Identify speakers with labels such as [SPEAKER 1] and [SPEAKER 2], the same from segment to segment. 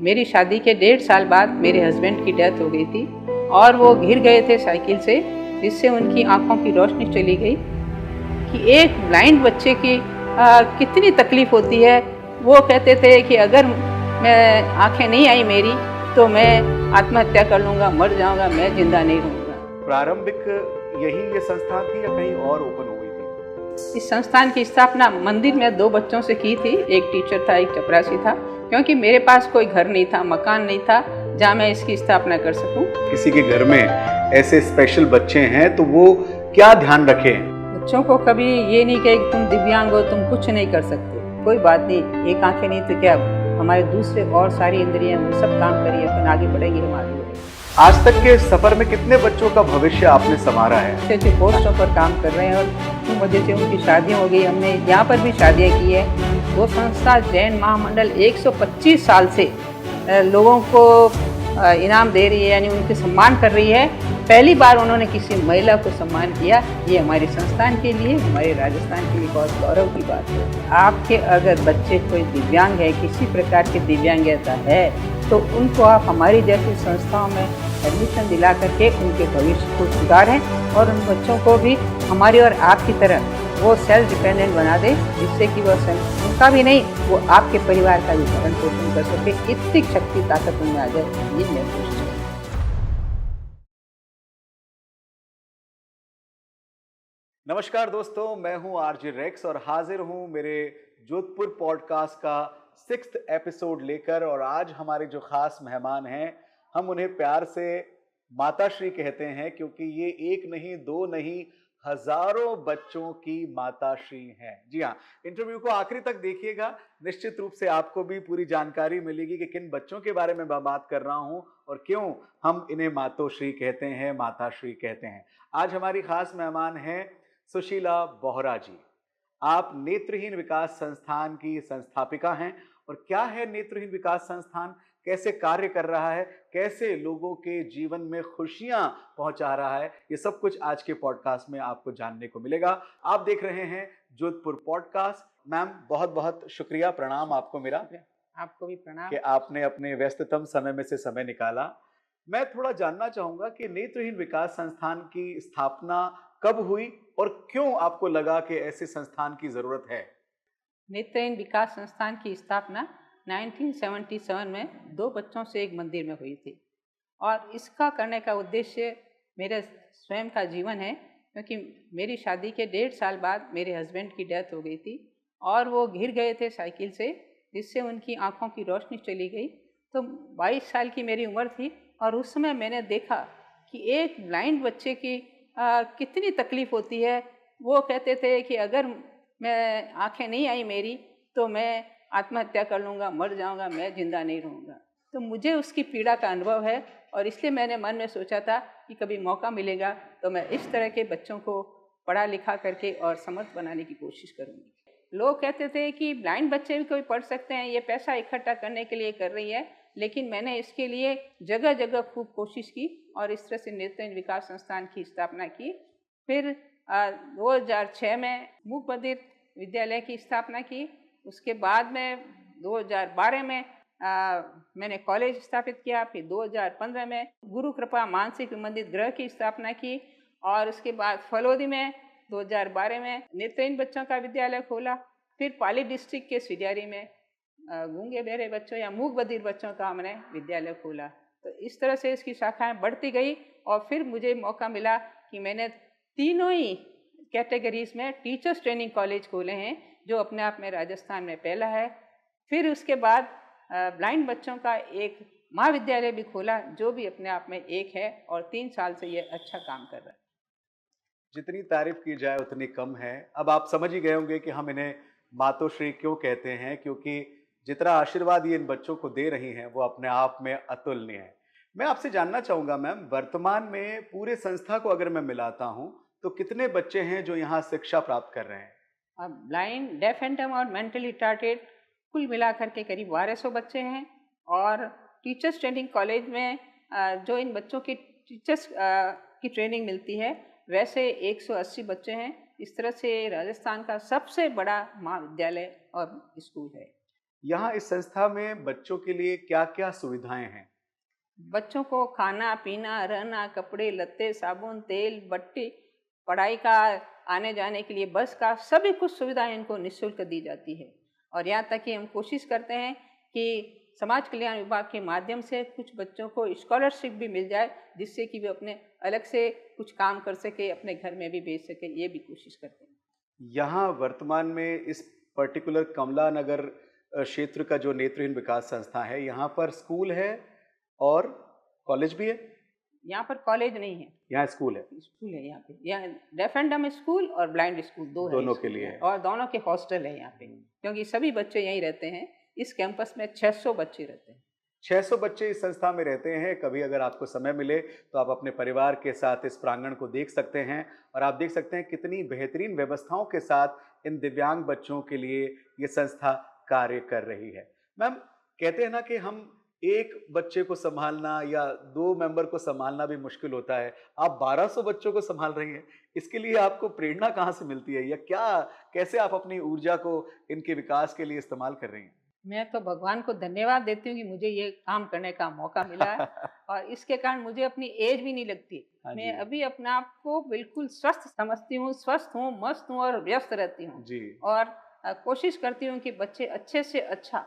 [SPEAKER 1] मेरी शादी के 1.5 साल बाद मेरे हस्बैंड की डेथ हो गई थी और वो गिर गए थे साइकिल से, जिससे उनकी आंखों की रोशनी चली गई। कि एक ब्लाइंड बच्चे की कितनी तकलीफ़ होती है। वो कहते थे कि अगर मैं आंखें नहीं आई मेरी तो मैं आत्महत्या कर लूँगा, मर जाऊँगा, मैं जिंदा नहीं रहूँगा।
[SPEAKER 2] प्रारंभिक यही ये संस्थान थी या कहीं और ओपन हो गई थी?
[SPEAKER 1] इस संस्थान की स्थापना मंदिर में 2 बच्चों से की थी। एक टीचर था, एक चपरासी था, क्योंकि मेरे पास कोई घर नहीं था, मकान नहीं था जहाँ मैं इसकी स्थापना कर सकूं।
[SPEAKER 2] किसी के घर में ऐसे स्पेशल बच्चे हैं तो वो क्या ध्यान रखें?
[SPEAKER 1] बच्चों को कभी ये नहीं कहे कि तुम दिव्यांग हो, तुम कुछ नहीं कर सकते। कोई बात नहीं, एक आंखें नहीं तो क्या, हमारे दूसरे और सारी इंद्रियां वो सब काम करिए, अपन आगे बढ़ेंगे हमारे।
[SPEAKER 2] आज तक के सफर में कितने बच्चों का भविष्य आपने संवारा है?
[SPEAKER 1] अच्छे अच्छे पोस्टों पर काम कर रहे हैं और उस वजह से उनकी शादियाँ हो गई। हमने यहाँ पर भी शादियाँ की है। वो संस्था जैन महामंडल 125 साल से लोगों को इनाम दे रही है, यानी उनके सम्मान कर रही है। पहली बार उन्होंने किसी महिला को सम्मान किया। ये हमारे संस्थान के लिए, हमारे राजस्थान के लिए बहुत गौरव की बात है। आपके अगर बच्चे कोई दिव्यांग है, किसी प्रकार की दिव्यांगता है, तो उनको आप हमारी जैसी संस्थाओं में एडमिशन दिला करके उनके भविष्य को सुधारें और उन बच्चों को भी हमारी और आपकी तरह वो सेल्फ डिपेंडेंट बना दें, जिससे कि वो उनका भी नहीं, वो आपके परिवार का भी भरण पोषण कर सके। इतनी शक्ति ताकत उनमें आ जाए, ये मैं कोशिश करूँ।
[SPEAKER 2] नमस्कार दोस्तों, मैं हूं आरजे रेक्स और हाजिर हूं मेरे जोधपुर पॉडकास्ट का 6th एपिसोड लेकर। और आज हमारे जो खास मेहमान हैं, हम उन्हें प्यार से माताश्री कहते हैं, क्योंकि ये एक नहीं, दो नहीं, हजारों बच्चों की माताश्री हैं। जी हाँ, इंटरव्यू को आखिरी तक देखिएगा। निश्चित रूप से आपको भी पूरी जानकारी मिलेगी कि किन बच्चों के बारे में मैं बात कर रहा हूं और क्यों हम इन्हें मातोश्री कहते हैं, माताश्री कहते हैं। आज हमारी खास मेहमान हैं सुशीला बोहरा जी। आप नेत्रहीन विकास संस्थान की संस्थापिका हैं। और क्या है नेत्रहीन विकास संस्थान, कैसे कार्य कर रहा है, कैसे लोगों के जीवन में खुशियां पहुंचा रहा है, ये सब कुछ आज के पॉडकास्ट में आपको जानने को मिलेगा। आप देख रहे हैं जोधपुर पॉडकास्ट। मैम, बहुत बहुत शुक्रिया, प्रणाम आपको मेरा।
[SPEAKER 1] आपको भी प्रणाम
[SPEAKER 2] कि आपने अपने व्यस्ततम समय में से समय निकाला। मैं थोड़ा जानना चाहूंगा कि नेत्रहीन विकास संस्थान की स्थापना कब हुई और क्यों आपको लगा कि ऐसे संस्थान की जरूरत है?
[SPEAKER 1] नेत्रहीन विकास संस्थान की स्थापना 1977 में 2 बच्चों से एक मंदिर में हुई थी और इसका करने का उद्देश्य मेरे स्वयं का जीवन है, क्योंकि मेरी शादी के 1.5 साल बाद मेरे हस्बैंड की डेथ हो गई थी और वो गिर गए थे साइकिल से, जिससे उनकी आंखों की रोशनी चली गई। तो 22 साल की मेरी उम्र थी और उस समय मैंने देखा कि एक ब्लाइंड बच्चे की कितनी तकलीफ़ होती है। वो कहते थे कि अगर मैं आंखें नहीं आई मेरी तो मैं आत्महत्या कर लूँगा, मर जाऊँगा, मैं जिंदा नहीं रहूँगा। तो मुझे उसकी पीड़ा का अनुभव है और इसलिए मैंने मन में सोचा था कि कभी मौका मिलेगा तो मैं इस तरह के बच्चों को पढ़ा लिखा करके और समर्थ बनाने की कोशिश करूँगी। लोग कहते थे कि ब्लाइंड बच्चे भी कोई पढ़ सकते हैं, ये पैसा इकट्ठा करने के लिए कर रही है, लेकिन मैंने इसके लिए जगह जगह खूब कोशिश की और इस तरह से नेत्रहीन विकास संस्थान की स्थापना की। फिर 2006 में मूक बधिर विद्यालय की स्थापना की। उसके बाद में 2012 में मैंने कॉलेज स्थापित किया। फिर 2015 में गुरु कृपा मानसिक मंदिर गृह की स्थापना की और उसके बाद फलोदी में 2012 में नेत्रहीन बच्चों का विद्यालय खोला। फिर पाली डिस्ट्रिक्ट के सिडियारी में गूंगे बहरे बच्चों या मूक बधिर बच्चों का हमने विद्यालय खोला। तो इस तरह से इसकी शाखाएं बढ़ती गई और फिर मुझे मौका मिला कि मैंने तीनों ही कैटेगरीज में टीचर्स ट्रेनिंग कॉलेज खोले हैं, जो अपने आप में राजस्थान में पहला है। फिर उसके बाद ब्लाइंड बच्चों का एक महाविद्यालय भी खोला, जो भी अपने आप में एक है और 3 साल से ये अच्छा काम कर रहा है।
[SPEAKER 2] जितनी तारीफ की जाए उतनी कम है। अब आप समझ ही गए होंगे कि हम इन्हें मातोश्री क्यों कहते हैं, क्योंकि जितना आशीर्वाद ये इन बच्चों को दे रही हैं वो अपने आप में अतुलनीय है। मैं आपसे जानना चाहूंगा मैम, वर्तमान में पूरे संस्था को अगर मैं मिलाता हूं तो कितने बच्चे हैं जो यहाँ शिक्षा प्राप्त कर रहे हैं?
[SPEAKER 1] अब ब्लाइंड, डेफ एंड डम और मेंटली रिटार्डेड कुल मिलाकर के करीब 1200 बच्चे हैं और टीचर्स ट्रेनिंग कॉलेज में जो इन बच्चों की टीचर्स की ट्रेनिंग मिलती है, वैसे 180 बच्चे हैं। इस तरह से राजस्थान का सबसे बड़ा महाविद्यालय और स्कूल है।
[SPEAKER 2] यहाँ इस संस्था में बच्चों के लिए क्या-क्या सुविधाएं हैं?
[SPEAKER 1] बच्चों को खाना पीना, रहना, कपड़े लत्ते, साबुन, तेल, बत्ती, पढ़ाई का, आने जाने के लिए बस का, सभी कुछ सुविधाएं इनको निःशुल्क दी जाती है। और यहाँ तक कि हम कोशिश करते हैं कि समाज कल्याण विभाग के माध्यम से कुछ बच्चों को स्कॉलरशिप भी मिल जाए, जिससे कि वे अपने अलग से कुछ काम कर सके, अपने घर में भी भेज सके, ये भी कोशिश करते हैं।
[SPEAKER 2] यहाँ वर्तमान में इस पर्टिकुलर कमला नगर क्षेत्र का जो नेत्रहीन विकास संस्था है, यहाँ पर स्कूल है और कॉलेज भी है?
[SPEAKER 1] यहाँ पर कॉलेज नहीं है,
[SPEAKER 2] यहाँ स्कूल है,
[SPEAKER 1] स्कूल है यहाँ पे। यहाँ डेफ एंड डम स्कूल और ब्लाइंड स्कूल दो है
[SPEAKER 2] दोनों के
[SPEAKER 1] स्कूल
[SPEAKER 2] लिए
[SPEAKER 1] में,
[SPEAKER 2] है।
[SPEAKER 1] और दोनों के हॉस्टल है यहाँ पे, क्योंकि सभी बच्चे यहीं रहते हैं। इस कैंपस में 600 बच्चे रहते हैं।
[SPEAKER 2] 600 बच्चे इस संस्था में रहते हैं। कभी अगर आपको समय मिले तो आप अपने परिवार के साथ इस प्रांगण को देख सकते हैं और आप देख सकते हैं कितनी बेहतरीन व्यवस्थाओं के साथ इन दिव्यांग बच्चों के लिए ये संस्था कार्य कर रही है। मैम, कहते हैं ना कि हम एक बच्चे को संभालना या 2 मेंबर को संभालना भी मुश्किल होता है। आप 1200 बच्चों को संभाल रही हैं। इसके लिए आपको प्रेरणा कहाँ से मिलती है या कैसे आप अपनी ऊर्जा को इनके विकास के लिए इस्तेमाल कर रही हैं?
[SPEAKER 1] मैं तो भगवान को धन्यवाद देती हूँ कि मुझे ये काम करने का मौका मिला है और इसके कारण मुझे अपनी एज भी नहीं लगती।
[SPEAKER 2] हाँ
[SPEAKER 1] मैं
[SPEAKER 2] जी।
[SPEAKER 1] अभी अपने आप को बिल्कुल स्वस्थ समझती हूँ, स्वस्थ हूँ, मस्त हूँ और व्यस्त रहती हूँ।
[SPEAKER 2] जी।
[SPEAKER 1] और कोशिश करती हूँ कि बच्चे अच्छे से अच्छा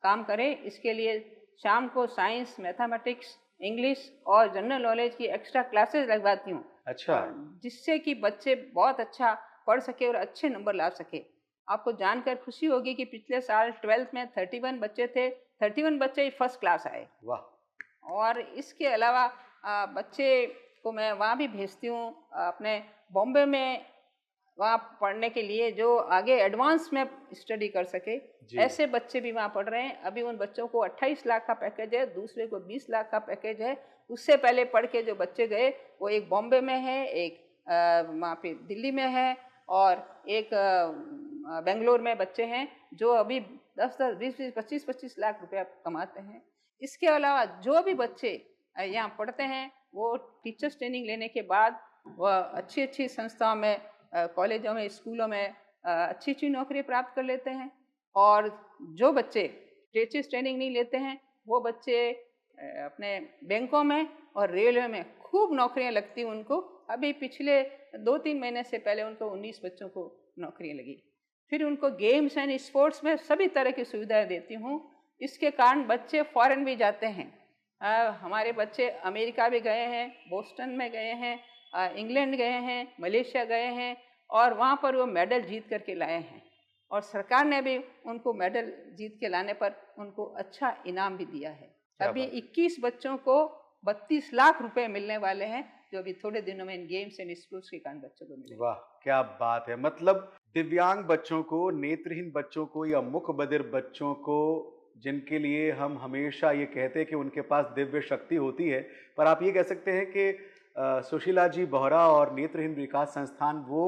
[SPEAKER 1] काम करें। इसके लिए शाम को साइंस, मैथमेटिक्स, इंग्लिश और जनरल नॉलेज की एक्स्ट्रा क्लासेस लगवाती हूँ,
[SPEAKER 2] अच्छा।
[SPEAKER 1] जिससे कि बच्चे बहुत अच्छा पढ़ सके और अच्छे नंबर ला सके। आपको जानकर खुशी होगी कि पिछले साल 12th में 31 बच्चे थे, 31 बच्चे ही फर्स्ट क्लास आए।
[SPEAKER 2] वाह!
[SPEAKER 1] और इसके अलावा बच्चे को मैं वहाँ भी भेजती हूँ अपने बॉम्बे में, वहाँ पढ़ने के लिए, जो आगे एडवांस में स्टडी कर सके।
[SPEAKER 2] जी।
[SPEAKER 1] ऐसे बच्चे भी वहाँ पढ़ रहे हैं। अभी उन बच्चों को 28 लाख का पैकेज है, दूसरे को 20 लाख का पैकेज है। उससे पहले पढ़ के जो बच्चे गए, वो एक बॉम्बे में है, एक वहाँ पे दिल्ली में है और एक बेंगलोर में बच्चे हैं, जो अभी 10-10, 20-20, 25-25 लाख रुपया कमाते हैं। इसके अलावा जो भी बच्चे यहाँ पढ़ते हैं, वो टीचर्स ट्रेनिंग लेने के बाद वह अच्छी संस्थाओं में, कॉलेजों में, स्कूलों में अच्छी नौकरी प्राप्त कर लेते हैं। और जो बच्चे टीचर्स ट्रेनिंग नहीं लेते हैं, वो बच्चे अपने बैंकों में और रेलवे में खूब नौकरियां लगती हैं उनको। अभी पिछले 2-3 महीने से पहले उनको 19 बच्चों को नौकरियां लगी। फिर उनको गेम्स एंड स्पोर्ट्स में सभी तरह की सुविधाएं देती हूँ। इसके कारण बच्चे फॉरेन भी जाते हैं। हमारे बच्चे अमेरिका भी गए हैं, बोस्टन में गए हैं, इंग्लैंड गए हैं, मलेशिया गए हैं और वहाँ पर वो मेडल जीत करके लाए हैं। और सरकार ने भी उनको मेडल जीत के लाने पर उनको अच्छा इनाम भी दिया है। अभी 21 बच्चों को 32 लाख रुपए मिलने वाले हैं, जो अभी थोड़े दिनों में इन गेम्स एंड स्पोर्ट्स के कारण बच्चों को मिलेंगे।
[SPEAKER 2] वाह, क्या बात है! मतलब दिव्यांग बच्चों को, नेत्रहीन बच्चों को या मूक-बधिर बच्चों को, जिनके लिए हम हमेशा ये कहते हैं कि उनके पास दिव्य शक्ति होती है, पर आप ये कह सकते हैं कि सुशीला जी बोहरा और नेत्रहीन विकास संस्थान वो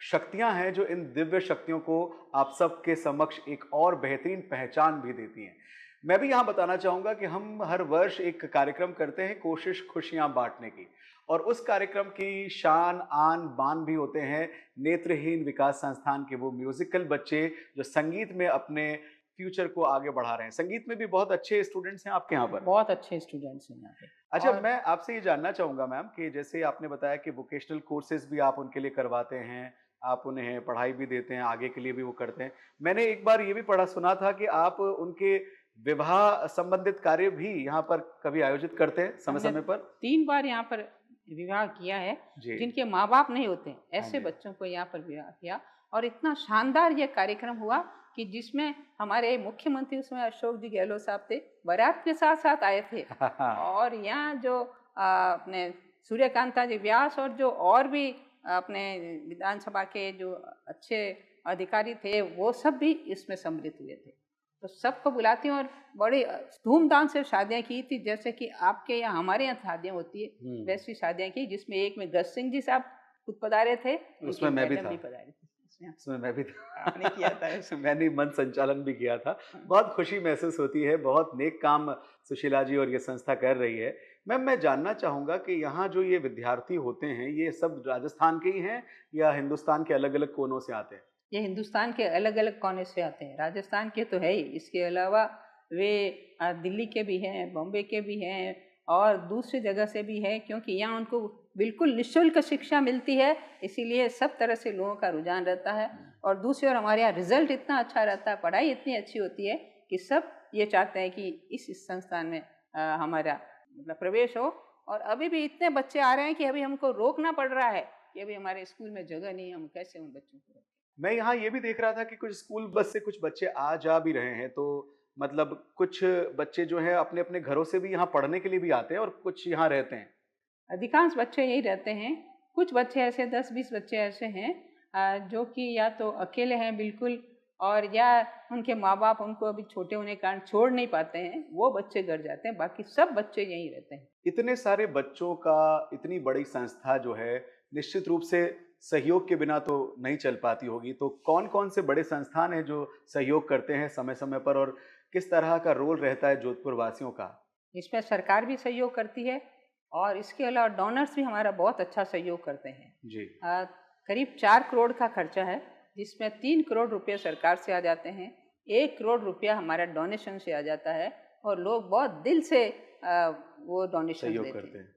[SPEAKER 2] शक्तियाँ हैं जो इन दिव्य शक्तियों को आप सबके समक्ष एक और बेहतरीन पहचान भी देती हैं। मैं भी यहाँ बताना चाहूँगा कि हम हर वर्ष एक कार्यक्रम करते हैं, कोशिश खुशियाँ बाँटने की, और उस कार्यक्रम की शान, आन, बान भी होते हैं नेत्रहीन विकास संस्थान के वो म्यूजिकल बच्चे जो संगीत में अपने फ्यूचर को आगे बढ़ा रहे हैं। संगीत में भी बहुत अच्छे स्टूडेंट्स हैं आपके यहाँ पर?
[SPEAKER 1] बहुत अच्छे स्टूडेंट्स हैं यहाँ पे।
[SPEAKER 2] अच्छा,
[SPEAKER 1] और
[SPEAKER 2] मैं आपसे ये जानना चाहूँगा मैम कि जैसे आपने बताया कि वोकेशनल कोर्सेज़ भी आप उनके लिए करवाते हैं, आप उन्हें पढ़ाई भी देते हैं, आगे के लिए भी वो करते हैं। मैंने एक बार ये भी पढ़ा सुना था कि आप उनके विवाह संबंधित कार्य भी यहाँ पर कभी आयोजित करते हैं समय-समय पर?
[SPEAKER 1] 3 बार यहाँ पर विवाह किया है।
[SPEAKER 2] जी।
[SPEAKER 1] जिनके माँ बाप नहीं होते,
[SPEAKER 2] हाँ
[SPEAKER 1] ऐसे
[SPEAKER 2] जी।
[SPEAKER 1] बच्चों को यहाँ पर विवाह किया और इतना शानदार ये कार्यक्रम हुआ कि जिसमें हमारे मुख्यमंत्री उसमें अशोक जी गहलोत साहब थे, बारात के साथ साथ आए थे। और यहाँ जो अपने सूर्यकांता जी व्यास और जो और भी अपने विधानसभा के जो अच्छे अधिकारी थे, वो सब भी इसमें सम्मिलित हुए थे। तो सबको बुलाती हूँ और बड़ी धूमधाम से शादियाँ की थी, जैसे कि आपके यहाँ हमारे यहाँ शादियाँ होती है वैसी शादियाँ की, जिसमें एक में गज सिंह जी साहब खुद पधारे थे,
[SPEAKER 2] उसमें मैं भी
[SPEAKER 1] मैडम
[SPEAKER 2] था।
[SPEAKER 1] भी पधारी थी।
[SPEAKER 2] उसमें मैं भी था।
[SPEAKER 1] आपने किया था इसमें।
[SPEAKER 2] मैंने मंच संचालन भी किया था। बहुत खुशी महसूस होती है, बहुत नेक काम सुशीला जी और ये संस्था कर रही है। मैम, मैं जानना चाहूँगा कि यहाँ जो ये विद्यार्थी होते हैं, ये सब राजस्थान के ही हैं या हिंदुस्तान के अलग-अलग कोनों से आते हैं?
[SPEAKER 1] ये हिंदुस्तान के अलग अलग कोने से आते हैं। राजस्थान के तो है ही, इसके अलावा वे दिल्ली के भी हैं, बॉम्बे के भी हैं और दूसरी जगह से भी है, क्योंकि यहाँ उनको बिल्कुल निःशुल्क शिक्षा मिलती है, इसीलिए सब तरह से लोगों का रुझान रहता है। और दूसरी ओर हमारे यहाँ रिजल्ट इतना अच्छा रहता है, पढ़ाई इतनी अच्छी होती है कि सब ये चाहते हैं कि इस संस्थान में हमारा मतलब प्रवेश हो। और अभी भी इतने बच्चे आ रहे हैं कि अभी हमको रोकना पड़ रहा है कि अभी हमारे स्कूल में जगह नहीं है, हम कैसे उन बच्चों को रोकें।
[SPEAKER 2] मैं यहाँ ये भी देख रहा था कि कुछ स्कूल बस से कुछ बच्चे आ जा भी रहे हैं, तो मतलब कुछ बच्चे जो हैं अपने अपने घरों से भी यहाँ पढ़ने के लिए भी आते हैं और कुछ यहाँ रहते हैं।
[SPEAKER 1] अधिकांश बच्चे यही रहते हैं। कुछ बच्चे ऐसे 10-20 बच्चे ऐसे हैं जो कि या तो अकेले हैं बिल्कुल, और या उनके माँ बाप उनको अभी छोटे होने के कारण छोड़ नहीं पाते हैं, वो बच्चे घर जाते हैं, बाकी सब बच्चे यहीं रहते हैं।
[SPEAKER 2] इतने सारे बच्चों का इतनी बड़ी संस्था जो है निश्चित रूप से सहयोग के बिना तो नहीं चल पाती होगी, तो कौन कौन से बड़े संस्थान हैं जो सहयोग करते हैं समय समय पर, और किस तरह का रोल रहता है जोधपुर वासियों का?
[SPEAKER 1] इसमें सरकार भी सहयोग करती है और इसके अलावा डोनर्स भी हमारा बहुत अच्छा सहयोग करते हैं
[SPEAKER 2] जी।
[SPEAKER 1] करीब 4 करोड़ का खर्चा है, जिसमें 3 करोड़ रुपये सरकार से आ जाते हैं, 1 करोड़ रुपया हमारा डोनेशन से आ जाता है और लोग बहुत दिल से वो डोनेशन
[SPEAKER 2] सहयोग
[SPEAKER 1] देते
[SPEAKER 2] करते
[SPEAKER 1] हैं।
[SPEAKER 2] हैं।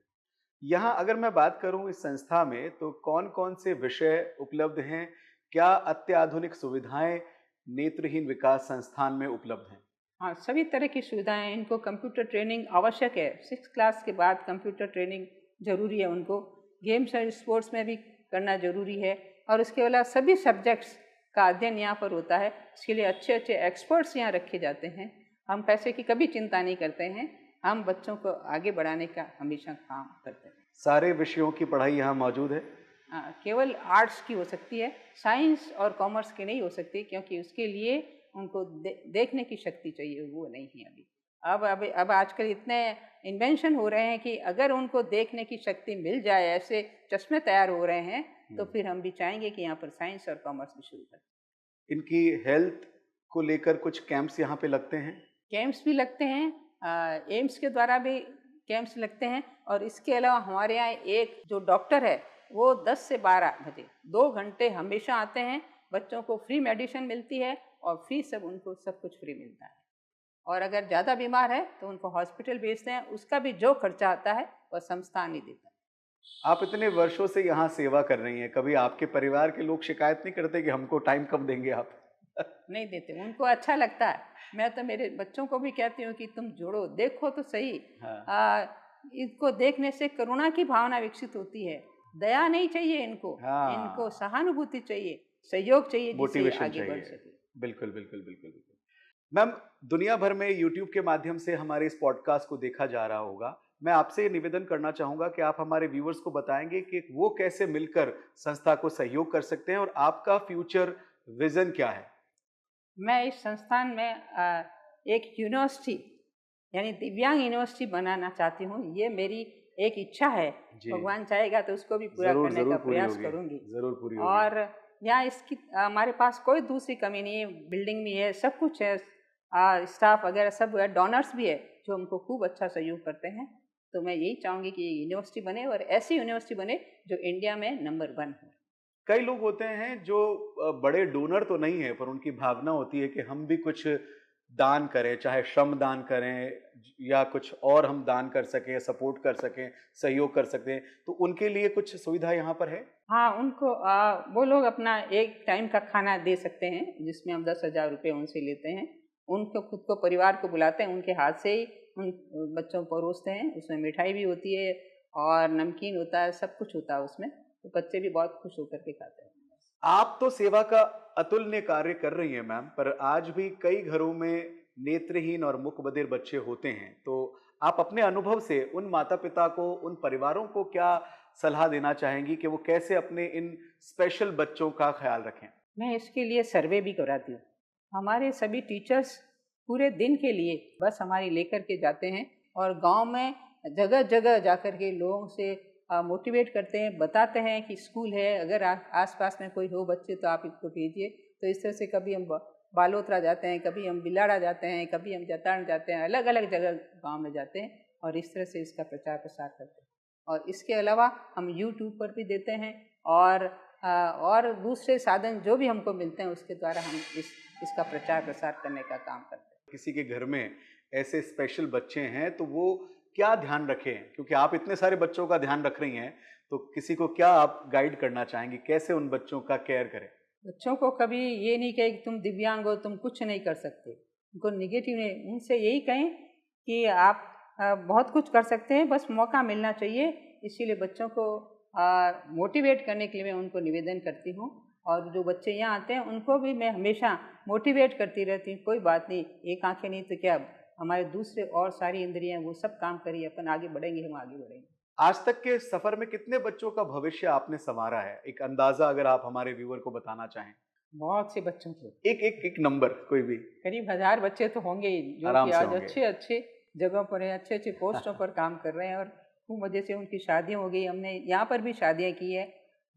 [SPEAKER 2] यहाँ अगर मैं बात करूँ इस संस्था में, तो कौन-कौन से विषय उपलब्ध हैं? क्या अत्याधुनिक सुविधाएँ नेत्रहीन विकास संस्थान में उपलब्ध हैं?
[SPEAKER 1] हाँ, सभी तरह की सुविधाएं हैं। इनको कंप्यूटर ट्रेनिंग आवश्यक है, 6 क्लास के बाद कंप्यूटर ट्रेनिंग ज़रूरी है उनको। गेम्स और स्पोर्ट्स में भी करना ज़रूरी है और उसके अलावा सभी सब्जेक्ट्स का अध्ययन यहाँ पर होता है। इसके लिए अच्छे अच्छे एक्सपर्ट्स यहाँ रखे जाते हैं। हम पैसे की कभी चिंता नहीं करते हैं, हम बच्चों को आगे बढ़ाने का हमेशा काम करते हैं।
[SPEAKER 2] सारे विषयों की पढ़ाई यहाँ मौजूद है?
[SPEAKER 1] केवल आर्ट्स की हो सकती है, साइंस और कॉमर्स की नहीं हो सकती, क्योंकि उसके लिए उनको देखने की शक्ति चाहिए, वो नहीं है अभी। अब आजकल इतने इन्वेंशन हो रहे हैं कि अगर उनको देखने की शक्ति मिल जाए, ऐसे चश्मे तैयार हो रहे हैं, तो फिर हम भी चाहेंगे कि यहाँ पर साइंस और कॉमर्स भी शुरू करें।
[SPEAKER 2] इनकी हेल्थ को लेकर कुछ कैंप्स यहाँ पे लगते हैं?
[SPEAKER 1] कैंप्स भी लगते हैं, एम्स के द्वारा भी कैंप्स लगते हैं और इसके अलावा हमारे यहाँ एक जो डॉक्टर है वो 10 से 12 बजे 2 घंटे हमेशा आते हैं। बच्चों को फ्री मेडिसिन मिलती है और फ्री उनको सब कुछ फ्री मिलता है। और अगर ज़्यादा बीमार है तो उनको हॉस्पिटल भेजते हैं, उसका भी जो खर्चा आता है वह संस्थान ही देता है।
[SPEAKER 2] आप इतने वर्षों से यहाँ सेवा कर रही हैं, कभी आपके परिवार के लोग शिकायत नहीं करते कि हमको टाइम कब देंगे आप?
[SPEAKER 1] नहीं देते, उनको अच्छा लगता है। मैं तो मेरे बच्चों को भी कहती हूँ कि तुम जोड़ो, देखो तो सही।
[SPEAKER 2] हाँ।
[SPEAKER 1] इनको देखने से करुणा की भावना विकसित होती है। दया नहीं चाहिए इनको,
[SPEAKER 2] हाँ।
[SPEAKER 1] इनको सहानुभूति चाहिए, सहयोग चाहिए, जिससे
[SPEAKER 2] मोटिवेशन
[SPEAKER 1] आगे बढ़
[SPEAKER 2] चाहिए।
[SPEAKER 1] सके।
[SPEAKER 2] बिल्कुल, बिल्कुल, बिल्कुल, बिल्कुल। मैम, दुनिया भर में यूट्यूब के माध्यम से हमारे इस पॉडकास्ट को देखा जा रहा होगा। मैं आपसे ये निवेदन करना चाहूँगा कि आप हमारे व्यूअर्स को बताएँगे कि वो कैसे मिलकर संस्था को सहयोग कर सकते हैं और आपका फ्यूचर विज़न क्या है?
[SPEAKER 1] मैं इस संस्थान में एक यूनिवर्सिटी यानी दिव्यांग यूनिवर्सिटी बनाना चाहती हूँ। ये मेरी एक इच्छा है।
[SPEAKER 2] जी।
[SPEAKER 1] भगवान चाहेगा तो उसको भी पूरा
[SPEAKER 2] ज़रूर,
[SPEAKER 1] करने
[SPEAKER 2] ज़रूर
[SPEAKER 1] का
[SPEAKER 2] पूरी
[SPEAKER 1] प्रयास
[SPEAKER 2] होगी।
[SPEAKER 1] करूँगी।
[SPEAKER 2] ज़रूर पूरी होगी।
[SPEAKER 1] और यहाँ इसकी हमारे पास कोई दूसरी कमी नहीं है, बिल्डिंग भी है, सब कुछ है, स्टाफ वगैरह सब है, डोनर्स भी है जो हमको खूब अच्छा सहयोग करते हैं। तो मैं यही चाहूँगी कि ये यूनिवर्सिटी बने और ऐसी यूनिवर्सिटी बने जो इंडिया में नंबर 1 हो।
[SPEAKER 2] कई लोग होते हैं जो बड़े डोनर तो नहीं है, पर उनकी भावना होती है कि हम भी कुछ दान करें, चाहे श्रम दान करें या कुछ और हम दान कर सकें, सपोर्ट कर सकें, सहयोग कर सकें, तो उनके लिए कुछ सुविधा यहाँ पर है?
[SPEAKER 1] हाँ, उनको वो लोग अपना एक टाइम का खाना दे सकते हैं, जिसमें हम 10,000 रुपये उनसे लेते हैं। उनको खुद को परिवार को बुलाते हैं, उनके हाथ से ही उन बच्चों को परोसते हैं। उसमें मिठाई भी होती है और नमकीन होता है, सब कुछ होता है उसमें, तो बच्चे भी बहुत खुश होकर के खाते हैं।
[SPEAKER 2] आप तो सेवा का अतुल्य कार्य कर रही हैं मैम, पर आज भी कई घरों में नेत्रहीन और मूक-बधिर बच्चे होते हैं। तो आप अपने अनुभव से उन माता-पिता को, उन परिवारों को क्या सलाह देना चाहेंगी कि वो कैसे अपने इन स्पेशल बच्चों का ख्याल रखें?
[SPEAKER 1] मैं इसके लिए सर्वे भी कराती हूँ। हमारे सभी टीचर्स पूरे दिन के लिए बस हमारी लेकर के जाते हैं और गांव में जगह-जगह जाकर के लोगों से मोटिवेट करते हैं, बताते हैं कि स्कूल है, अगर आस-पास में कोई हो बच्चे तो आप इसको भेजिए। तो इस तरह से कभी हम बालोतरा जाते हैं, कभी हम बिलाड़ा जाते हैं, कभी हम जतान जाते हैं, अलग-अलग जगह गाँव में जाते हैं और इस तरह से इसका प्रचार प्रसार करते हैं। और इसके अलावा हम यूट्यूब पर भी देते हैं और और दूसरे साधन जो भी हमको मिलते हैं उसके द्वारा हम इसका प्रचार प्रसार करने का काम करते हैं।
[SPEAKER 2] किसी के घर में ऐसे स्पेशल बच्चे हैं तो वो क्या ध्यान रखें, क्योंकि आप इतने सारे बच्चों का ध्यान रख रही हैं, तो किसी को क्या आप गाइड करना चाहेंगी, कैसे उन बच्चों का केयर करें?
[SPEAKER 1] बच्चों को कभी ये नहीं कहे कि तुम दिव्यांग हो, तुम कुछ नहीं कर सकते, उनको निगेटिव नहीं, उनसे यही कहें कि आप बहुत कुछ कर सकते हैं, बस मौका मिलना चाहिए। इसीलिए बच्चों को मोटिवेट करने के लिए मैं उनको निवेदन करती हूँ, और जो बच्चे यहाँ आते हैं उनको भी मैं हमेशा मोटिवेट करती रहती हूँ। कोई बात नहीं, एक आंखें नहीं तो क्या, हमारे दूसरे और सारी इंद्रियां वो सब काम करिए, अपन आगे बढ़ेंगे, हम आगे बढ़ेंगे।
[SPEAKER 2] आज तक के सफर में कितने बच्चों का भविष्य आपने संवारा है, एक अंदाजा अगर आप हमारे व्यूअर को बताना चाहें?
[SPEAKER 1] बहुत से बच्चों को,
[SPEAKER 2] एक नंबर कोई भी।
[SPEAKER 1] करीब 1000 बच्चे तो होंगे ही, जो
[SPEAKER 2] आराम
[SPEAKER 1] कि
[SPEAKER 2] से
[SPEAKER 1] आज
[SPEAKER 2] होंगे।
[SPEAKER 1] अच्छे अच्छे जगहों पर हैं, अच्छे अच्छे पोस्टों पर काम कर रहे हैं, और खूब मजे से उनकी शादियां हो गई। हमने यहाँ पर भी शादियां की है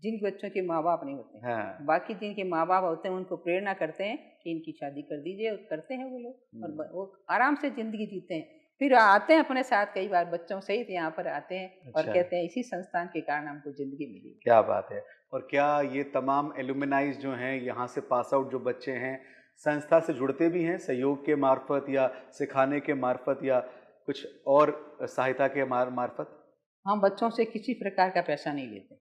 [SPEAKER 1] जिन बच्चों के माँ बाप नहीं होते हैं।
[SPEAKER 2] हाँ।
[SPEAKER 1] बाकी जिनके माँ बाप होते हैं उनको प्रेरणा करते हैं कि इनकी शादी कर दीजिए, और करते हैं वो लोग, और वो आराम से जिंदगी जीते हैं। फिर आते हैं अपने साथ, कई बार बच्चों सहित यहाँ पर आते हैं और कहते हैं इसी संस्थान के कारण हमको जिंदगी मिली।
[SPEAKER 2] क्या बात है। और क्या ये तमाम एलुमनाइज जो हैं, यहाँ से पास आउट जो बच्चे हैं, संस्था से जुड़ते भी हैं सहयोग के मार्फत या सिखाने के मार्फत या कुछ और सहायता के मार्फत?
[SPEAKER 1] हम बच्चों से किसी प्रकार का पैसा नहीं लेते।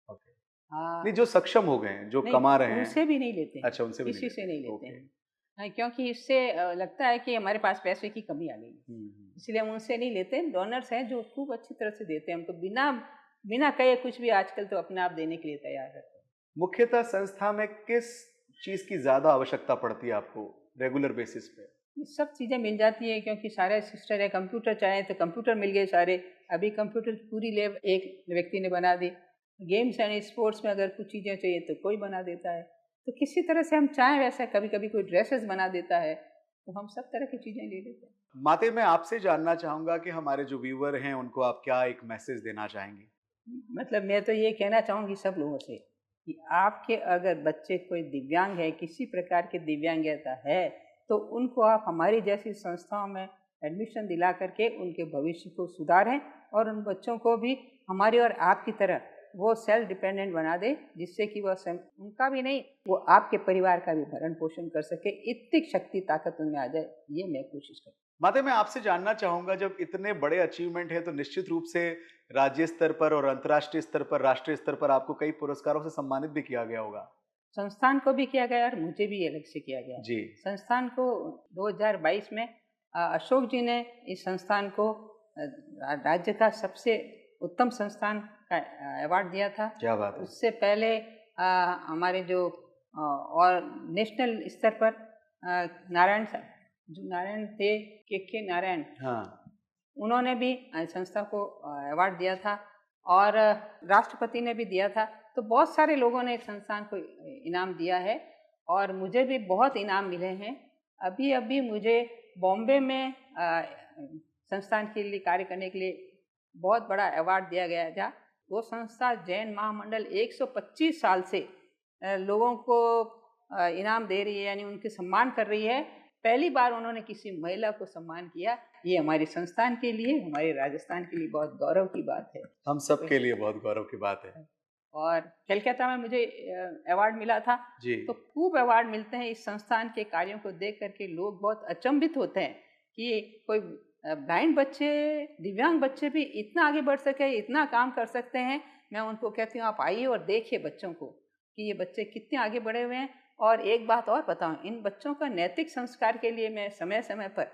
[SPEAKER 2] ओके।
[SPEAKER 1] हाँ,
[SPEAKER 2] नहीं, जो सक्षम हो गए हैं, जो
[SPEAKER 1] नहीं,
[SPEAKER 2] कमा रहे हैं,
[SPEAKER 1] उनसे भी नहीं लेते हैं।
[SPEAKER 2] अच्छा, उनसे भी
[SPEAKER 1] किसी से नहीं लेते
[SPEAKER 2] ओके।
[SPEAKER 1] हैं। हाँ, क्योंकि इससे लगता है कि हमारे पास पैसे की कमी आ गई है, इसलिए हम उनसे नहीं लेते। डोनर्स हैं जो खूब अच्छी तरह से देते हैं हमको, बिना बिना कहे कुछ भी आजकल तो अपने आप देने के लिए तैयार रहते हैं।
[SPEAKER 2] मुख्यतः संस्था में किस चीज की ज्यादा आवश्यकता पड़ती है आपको रेगुलर बेसिस पे?
[SPEAKER 1] ये सब चीज़ें मिल जाती है, क्योंकि सारे सिस्टर है, कंप्यूटर चाहे तो कंप्यूटर मिल गए सारे। अभी कंप्यूटर की पूरी लैब एक व्यक्ति ने बना दी। गेम्स एंड स्पोर्ट्स में अगर कुछ चीज़ें चाहिए तो कोई बना देता है। तो किसी तरह से हम चाहें वैसा, कभी कभी कोई ड्रेसेस बना देता है, तो हम सब तरह की चीज़ें ले लेते हैं।
[SPEAKER 2] माते, मैं आपसे जानना चाहूंगा कि हमारे जो व्यूअर हैं उनको आप क्या एक मैसेज देना चाहेंगे?
[SPEAKER 1] मतलब मैं तो ये कहना चाहूँगी सब लोगों से कि आपके अगर बच्चे कोई दिव्यांग है, किसी प्रकार की दिव्यांगता है, तो उनको आप हमारी जैसी संस्थाओं में एडमिशन दिला करके उनके भविष्य को सुधारें, और उन बच्चों को भी हमारी और आपकी तरह वो सेल्फ डिपेंडेंट बना दे, जिससे कि वह उनका भी नहीं, वो आपके परिवार का भी भरण पोषण कर सके। इतनी शक्ति ताकत उनमें आ जाए, ये मैं कोशिश करूँ।
[SPEAKER 2] माते, मैं आपसे जानना चाहूंगा, जब इतने बड़े अचीवमेंट है तो निश्चित रूप से राज्य स्तर पर और अंतर्राष्ट्रीय स्तर पर, राष्ट्रीय स्तर पर आपको कई पुरस्कारों से सम्मानित भी किया गया होगा।
[SPEAKER 1] संस्थान को भी किया गया और मुझे भी अलग से किया गया।
[SPEAKER 2] जी।
[SPEAKER 1] संस्थान को 2022 में अशोक जी ने इस संस्थान को राज्य का सबसे उत्तम संस्थान का अवार्ड दिया था।
[SPEAKER 2] क्या बात है।
[SPEAKER 1] उससे पहले हमारे जो और नेशनल स्तर पर नारायण थे, के नारायण,
[SPEAKER 2] हाँ,
[SPEAKER 1] उन्होंने भी संस्था को अवार्ड दिया था, और राष्ट्रपति ने भी दिया था। तो बहुत सारे लोगों ने संस्थान को इनाम दिया है, और मुझे भी बहुत इनाम मिले हैं। अभी अभी मुझे बॉम्बे में संस्थान के लिए कार्य करने के लिए बहुत बड़ा अवार्ड दिया गया था। वो संस्था जैन महामंडल 125 साल से लोगों को इनाम दे रही है, यानी उनके सम्मान कर रही है। पहली बार उन्होंने किसी महिला को सम्मान किया। ये हमारे संस्थान के लिए, हमारे राजस्थान के लिए बहुत गौरव की बात है।
[SPEAKER 2] हम सब के लिए बहुत गौरव की बात है।
[SPEAKER 1] और कलकत्ता में मुझे अवार्ड मिला था
[SPEAKER 2] जी।
[SPEAKER 1] तो खूब अवार्ड मिलते हैं। इस संस्थान के कार्यों को देख करके लोग बहुत अचंभित होते हैं कि कोई ब्लाइंड बच्चे, दिव्यांग बच्चे भी इतना आगे बढ़ सके, इतना काम कर सकते हैं। मैं उनको कहती हूँ आप आइए और देखिए बच्चों को कि ये बच्चे कितने आगे बढ़े हुए हैं। और एक बात और बताऊं, इन बच्चों का नैतिक संस्कार के लिए मैं समय समय पर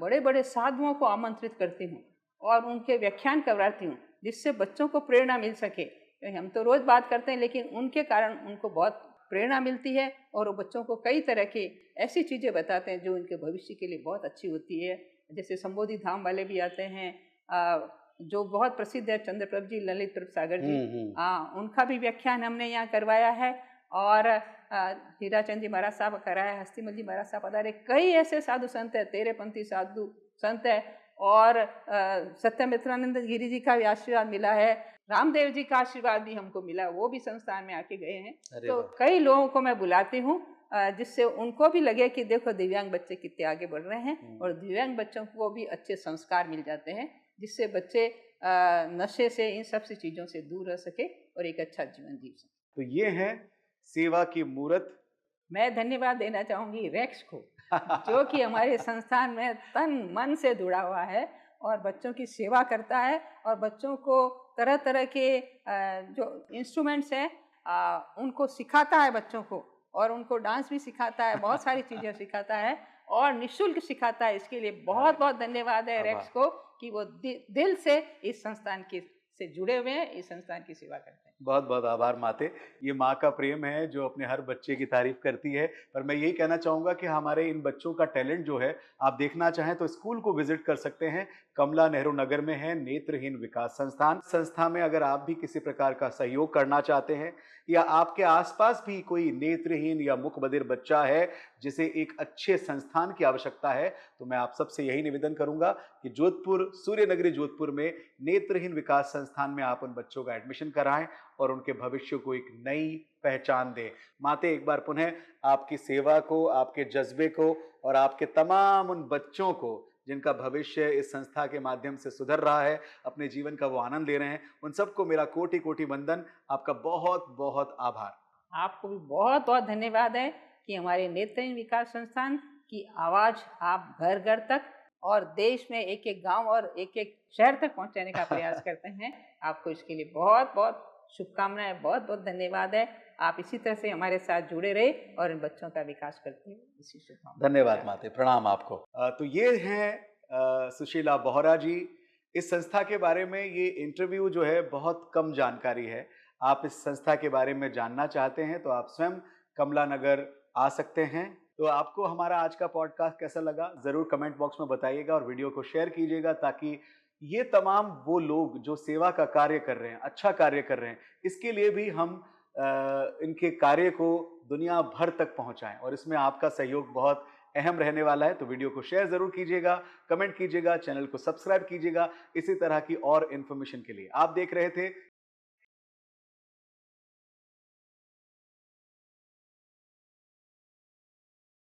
[SPEAKER 1] बड़े बड़े साधुओं को आमंत्रित करती हूँ और उनके व्याख्यान करवाती हूँ, जिससे बच्चों को प्रेरणा मिल सके। हम तो रोज़ बात करते हैं, लेकिन उनके कारण उनको बहुत प्रेरणा मिलती है, और वो बच्चों को कई तरह की ऐसी चीज़ें बताते हैं जो उनके भविष्य के लिए बहुत अच्छी होती है। जैसे संबोधि धाम वाले भी आते हैं, जो बहुत प्रसिद्ध है, चंद्रप्रभ जी, ललित प्रभ सागर जी, उनका भी व्याख्यान हमने यहाँ करवाया है। और हीराचंद जी महाराज साहब कराया है, हस्तीमल जी महाराज साहब पधारे। कई ऐसे साधु संत है, तेरेपंथी साधु संत है, और सत्यमित्रानंद गिरी जी का भी आशीर्वाद मिला है, रामदेव जी का आशीर्वाद भी हमको मिला, वो भी संस्थान में आके गए हैं। तो कई लोगों को मैं बुलाती हूँ जिससे उनको भी लगे कि देखो दिव्यांग बच्चे कितने आगे बढ़ रहे हैं, और दिव्यांग बच्चों को भी अच्छे संस्कार मिल जाते हैं, जिससे बच्चे नशे से, इन सब सी चीज़ों से दूर रह सके और एक अच्छा जीवन जी सके।
[SPEAKER 2] तो ये है सेवा की मूरत।
[SPEAKER 1] मैं धन्यवाद देना चाहूँगी रेक्स को, जो कि हमारे संस्थान में तन मन से जुड़ा हुआ है और बच्चों की सेवा करता है और बच्चों को तरह तरह के जो इंस्ट्रूमेंट्स हैं उनको सिखाता है बच्चों को, और उनको डांस भी सिखाता है, बहुत सारी चीज़ें सिखाता है और निःशुल्क सिखाता है। इसके लिए बहुत बहुत धन्यवाद है रेक्स को कि वो दिल से इस संस्थान की से जुड़े हुए हैं, इस संस्थान की सेवा करते हैं।
[SPEAKER 2] बहुत बहुत आभार माते। ये माँ का प्रेम है जो अपने हर बच्चे की तारीफ करती है। पर मैं यही कहना चाहूँगा कि हमारे इन बच्चों का टैलेंट जो है, आप देखना चाहें तो स्कूल को विजिट कर सकते हैं। कमला नेहरू नगर में है नेत्रहीन विकास संस्थान। संस्था में अगर आप भी किसी प्रकार का सहयोग करना चाहते हैं या आपके आसपास भी कोई नेत्रहीन या मूकबधिर बच्चा है जिसे एक अच्छे संस्थान की आवश्यकता है, तो मैं आप सबसे यही निवेदन करूंगा कि जोधपुर, सूर्यनगरी जोधपुर में नेत्रहीन विकास संस्थान में आप उन बच्चों का एडमिशन कराएं और उनके भविष्य को एक नई पहचान दें। माते, एक बार पुनः आपकी सेवा को, आपके जज्बे को और आपके तमाम उन बच्चों को जिनका भविष्य इस संस्था के माध्यम से सुधर रहा है, अपने जीवन का वो आनंद ले रहे हैं, उन सबको मेरा कोटि कोटि वंदन। आपका बहुत बहुत आभार।
[SPEAKER 1] आपको भी बहुत बहुत धन्यवाद है कि हमारे नेत्रहीन विकास संस्थान की आवाज़ आप घर घर तक और देश में एक एक गांव और एक एक शहर तक पहुंचाने का प्रयास करते हैं। आपको इसके लिए बहुत बहुत शुभकामनाएं, बहुत बहुत धन्यवाद है। आप इसी तरह से हमारे साथ जुड़े रहे और इन बच्चों का विकास करते हैं, इसी शुभकामना।
[SPEAKER 2] धन्यवाद माते, प्रणाम आपको। तो ये हैं सुशीला बोहरा जी। इस संस्था के बारे में ये इंटरव्यू जो है बहुत कम जानकारी है। आप इस संस्था के बारे में जानना चाहते हैं तो आप स्वयं कमला नगर आ सकते हैं। तो आपको हमारा आज का पॉडकास्ट कैसा लगा ज़रूर कमेंट बॉक्स में बताइएगा और वीडियो को शेयर कीजिएगा, ताकि ये तमाम वो लोग जो सेवा का कार्य कर रहे हैं, अच्छा कार्य कर रहे हैं, इसके लिए भी हम इनके कार्य को दुनिया भर तक पहुंचाएं और इसमें आपका सहयोग बहुत अहम रहने वाला है। तो वीडियो को शेयर जरूर कीजिएगा, कमेंट कीजिएगा, चैनल को सब्सक्राइब कीजिएगा इसी तरह की और इन्फॉर्मेशन के लिए। आप देख रहे थे